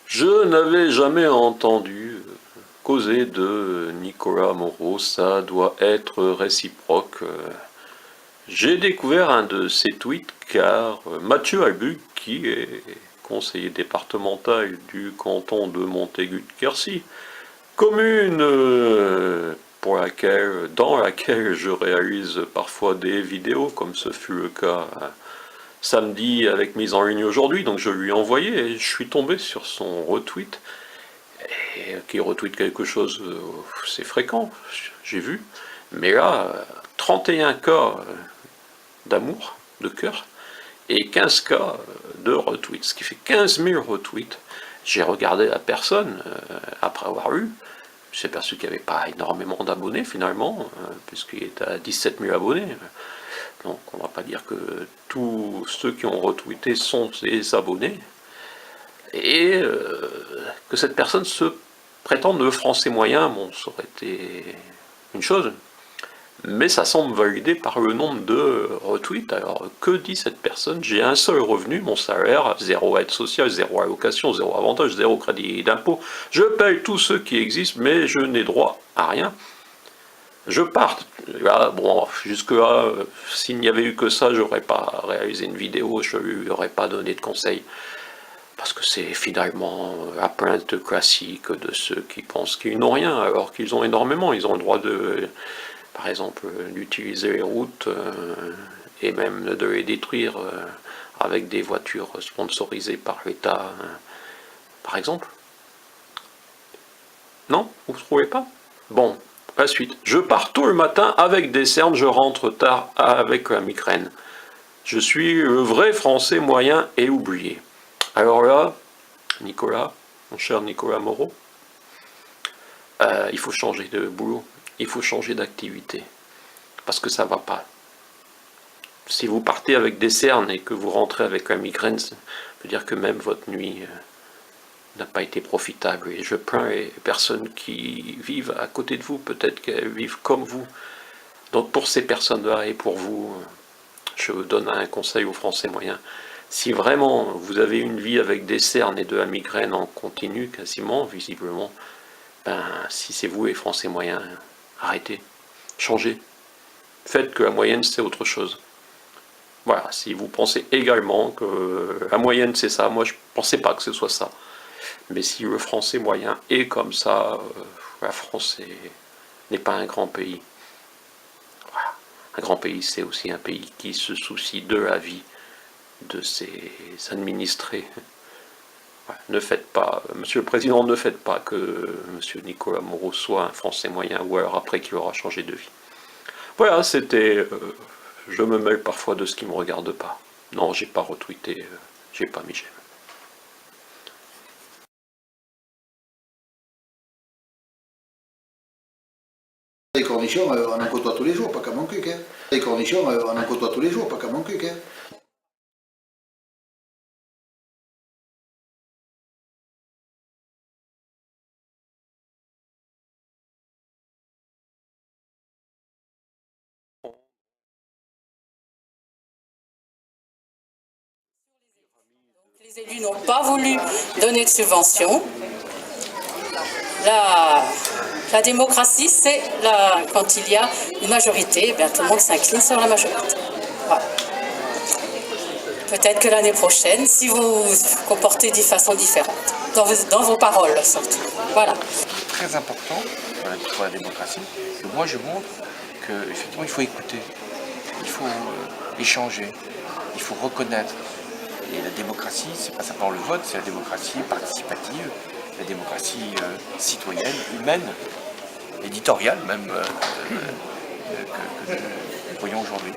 Je n'avais jamais entendu causer de Nicolas Moreau, ça doit être réciproque. J'ai découvert un de ses tweets car Mathieu Albuc, qui est conseiller départemental du canton de Montaigu-de-Quercy, commune dans laquelle je réalise parfois des vidéos, comme ce fut le cas samedi avec mise en ligne aujourd'hui, donc je lui ai envoyé et je suis tombé sur son retweet, et qui retweet quelque chose, c'est fréquent, j'ai vu, mais là, 31 cas d'amour, de cœur, et 15 cas de retweets, ce qui fait 15 000 retweets. J'ai regardé la personne après avoir lu, je suis aperçu qu'il n'y avait pas énormément d'abonnés finalement, puisqu'il est à 17 000 abonnés. Donc on ne va pas dire que tous ceux qui ont retweeté sont ses abonnés, et que cette personne se prétende le français moyen, bon, ça aurait été une chose, mais ça semble validé par le nombre de retweets. Alors que dit cette personne? J'ai un seul revenu, mon salaire, 0 aide sociale, 0 allocation, 0 avantage, 0 crédit d'impôt, je paye tous ceux qui existent, mais je n'ai droit à rien. Je pars. Là, bon, jusque-là, s'il n'y avait eu que ça, j'aurais pas réalisé une vidéo, je lui aurais pas donné de conseils. Parce que c'est finalement la plainte classique de ceux qui pensent qu'ils n'ont rien, alors qu'ils ont énormément. Ils ont le droit de, par exemple, d'utiliser les routes et même de les détruire avec des voitures sponsorisées par l'État, par exemple. Non? Vous ne trouvez pas? Bon. La suite. Je pars tôt le matin avec des cernes, je rentre tard avec la migraine. Je suis le vrai français moyen et oublié. Alors là, Nicolas, mon cher Nicolas Moreau, il faut changer de boulot, il faut changer d'activité, parce que ça ne va pas. Si vous partez avec des cernes et que vous rentrez avec la migraine, ça veut dire que même votre nuit n'a pas été profitable. Et je plains les personnes qui vivent à côté de vous, peut-être qu'elles vivent comme vous. Donc pour ces personnes-là et pour vous, je donne un conseil aux Français moyens. Si vraiment vous avez une vie avec des cernes et de la migraine en continu, quasiment, visiblement, ben si c'est vous les Français moyens, arrêtez, changez. Faites que la moyenne c'est autre chose. Voilà, si vous pensez également que la moyenne c'est ça, moi je ne pensais pas que ce soit ça. Mais si le français moyen est comme ça, la France n'est pas un grand pays. Voilà. Un grand pays, c'est aussi un pays qui se soucie de la vie de ses administrés. Voilà. Ne faites pas, Monsieur le Président, ne faites pas que Monsieur Nicolas Moreau soit un français moyen, ou alors après qu'il aura changé de vie. Voilà, c'était... je me mêle parfois de ce qui ne me regarde pas. Non, j'ai pas retweeté, j'ai pas mis j'aime. Les cornichons, on en côtoie tous les jours, pas qu'à mon cul, hein. Les cornichons, on en côtoie tous les jours, pas qu'à mon cul, hein. Les élus n'ont pas voulu donner de subventions. La démocratie, c'est quand il y a une majorité, eh bien, tout le monde s'incline sur la majorité. Voilà. Peut-être que l'année prochaine, si vous vous comportez de façon différente, dans vos paroles surtout. Voilà. Très important pour la démocratie, que moi je montre qu'effectivement il faut écouter, il faut échanger, il faut reconnaître. Et la démocratie, c'est pas simplement le vote, c'est la démocratie participative, la démocratie citoyenne, humaine, éditoriale même, que nous voyons aujourd'hui.